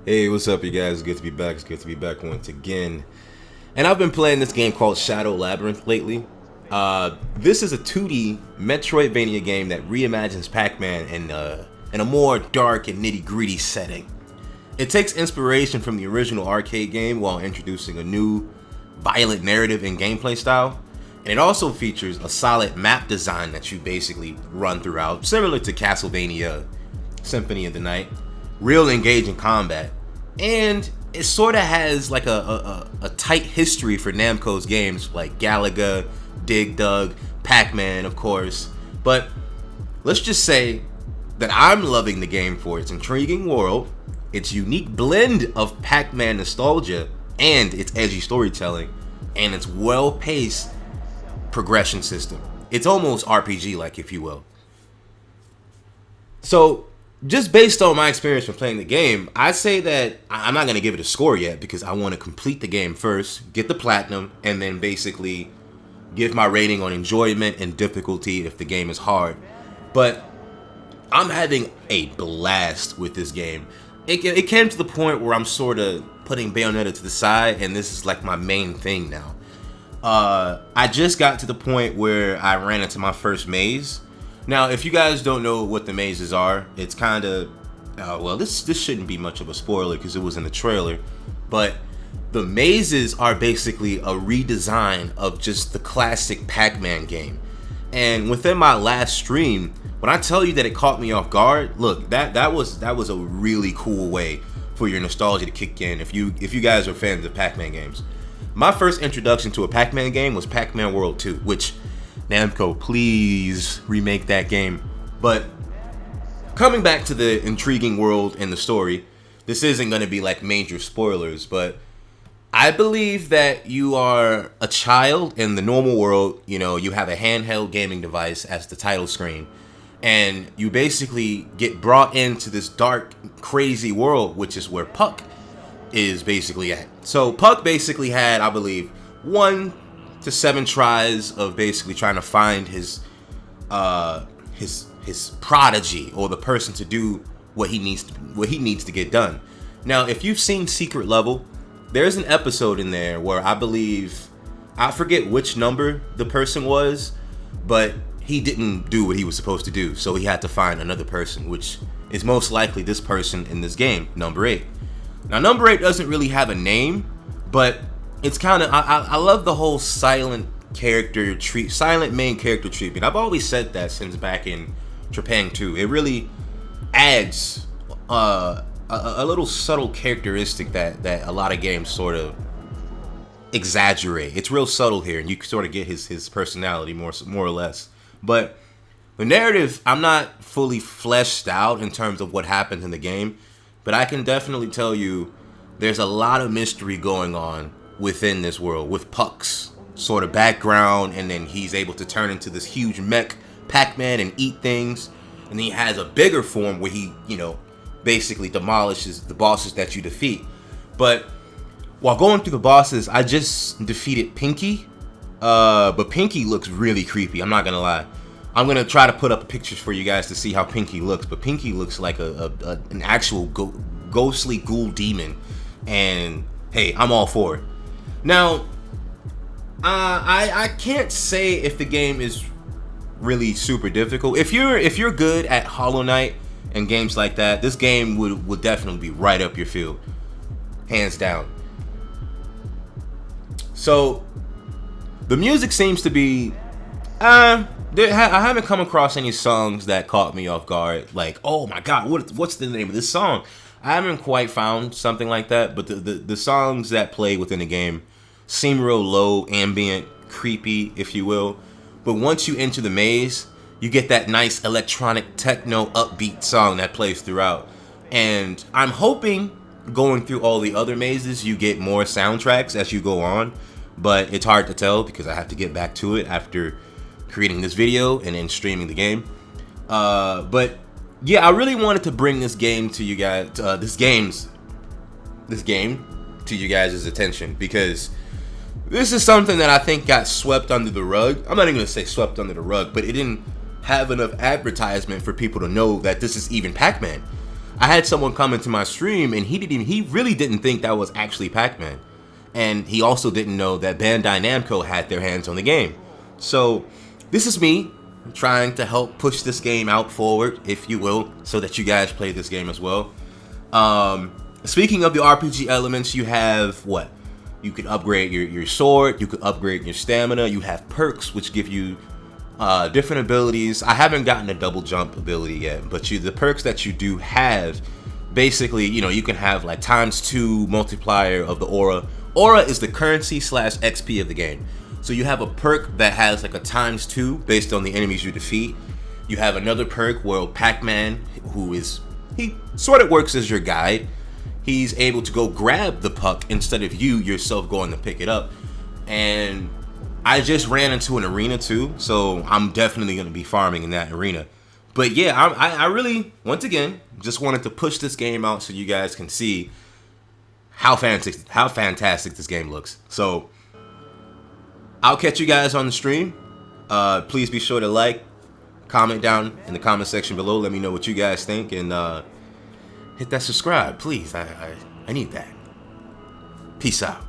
Hey, what's up, you guys? It's good to be back. It's good to be back once again. And I've been playing this game called Shadow Labyrinth lately. This is a 2D Metroidvania game that reimagines Pac-Man in a more dark and nitty-gritty setting. It takes inspiration from the original arcade game while introducing a new, violent narrative and gameplay style. And it also features a solid map design that you basically run throughout, similar to Castlevania Symphony of the Night. Real engaging combat. And it sort of has like a tight history for Namco's games like Galaga, Dig Dug, Pac-Man, of course. But let's just say that I'm loving the game for its intriguing world, its unique blend of Pac-Man nostalgia, and its edgy storytelling, and its well-paced progression system. It's almost RPG-like, if you will. So, just based on my experience from playing the game, I say that I'm not going to give it a score yet because I want to complete the game first, get the platinum, and then basically give my rating on enjoyment and difficulty if the game is hard. But I'm having a blast with this game. It came to the point where I'm sort of putting Bayonetta to the side, and this is like my main thing now. I just got to the point where I ran into my first maze. Now, if you guys don't know what the mazes are, it's kind of, well, this shouldn't be much of a spoiler because it was in the trailer, but the mazes are basically a redesign of just the classic Pac-Man game. And within my last stream, when I tell you that it caught me off guard, look, that was a really cool way for your nostalgia to kick in if you guys are fans of Pac-Man games. My first introduction to a Pac-Man game was Pac-Man World 2, which Namco, please remake that game. But coming back to the intriguing world and the story, this isn't going to be like major spoilers, but I believe that you are a child in the normal world. You know, you have a handheld gaming device as the title screen, and you basically get brought into this dark, crazy world, which is where Puck is basically at. So Puck basically had, I believe, 1 to 7 tries of basically trying to find his prodigy, or the person to do what he needs to get done. Now, if you've seen Secret Level, there's an episode in there where I forget which number the person was, but he didn't do what he was supposed to do, so he had to find another person, which is most likely this person in this game, number 8. Now, number 8 doesn't really have a name, but it's kind of, I love the whole silent main character treatment. I've always said that since back in Trepang 2. It really adds a little subtle characteristic that a lot of games sort of exaggerate. It's real subtle here, and you sort of get his personality more or less. But the narrative, I'm not fully fleshed out in terms of what happens in the game, but I can definitely tell you there's a lot of mystery going on within this world with Puck's sort of background, and then he's able to turn into this huge mech Pac-Man and eat things, and then he has a bigger form where he, basically demolishes the bosses that you defeat. But while going through the bosses, I just defeated Pinky, but Pinky looks really creepy, I'm not gonna lie. I'm gonna try to put up pictures for you guys to see how Pinky looks, but Pinky looks like an actual ghostly ghoul demon, and hey, I'm all for it. Now, I can't say if the game is really super difficult. If you're good at Hollow Knight and games like that, this game would definitely be right up your field, hands down. So the music seems to be, I haven't come across any songs that caught me off guard. Like, oh my god, what's the name of this song? I haven't quite found something like that, but the songs that play within the game seem real low, ambient, creepy, if you will. But once you enter the maze, you get that nice electronic techno upbeat song that plays throughout. And I'm hoping going through all the other mazes you get more soundtracks as you go on, but it's hard to tell because I have to get back to it after creating this video and then streaming the game. But yeah, I really wanted to bring this game to you guys, this game to you guys' attention, because this is something that I think got swept under the rug. I'm not even gonna say swept under the rug, but it didn't have enough advertisement for people to know that this is even Pac-Man. I had someone come into my stream and he really didn't think that was actually Pac-Man. And he also didn't know that Bandai Namco had their hands on the game. So this is me trying to help push this game out forward, if you will, so that you guys play this game as well. Speaking of the RPG elements, you have what? You can upgrade your sword, you can upgrade your stamina, you have perks which give you different abilities. I haven't gotten a double jump ability yet, but the perks that you do have, basically, you know, you can have like ×2 multiplier of the aura. Aura is the currency / XP of the game. So you have a perk that has like a ×2 based on the enemies you defeat. You have another perk where Pac-Man, he sort of works as your guide. He's able to go grab the puck instead of you yourself going to pick it up. And I just ran into an arena too, so I'm definitely going to be farming in that arena. But yeah, I really, once again, just wanted to push this game out so you guys can see how fantastic this game looks. So I'll catch you guys on the stream. Please be sure to like, comment down in the comment section below. Let me know what you guys think, and hit that subscribe, please. I need that. Peace out.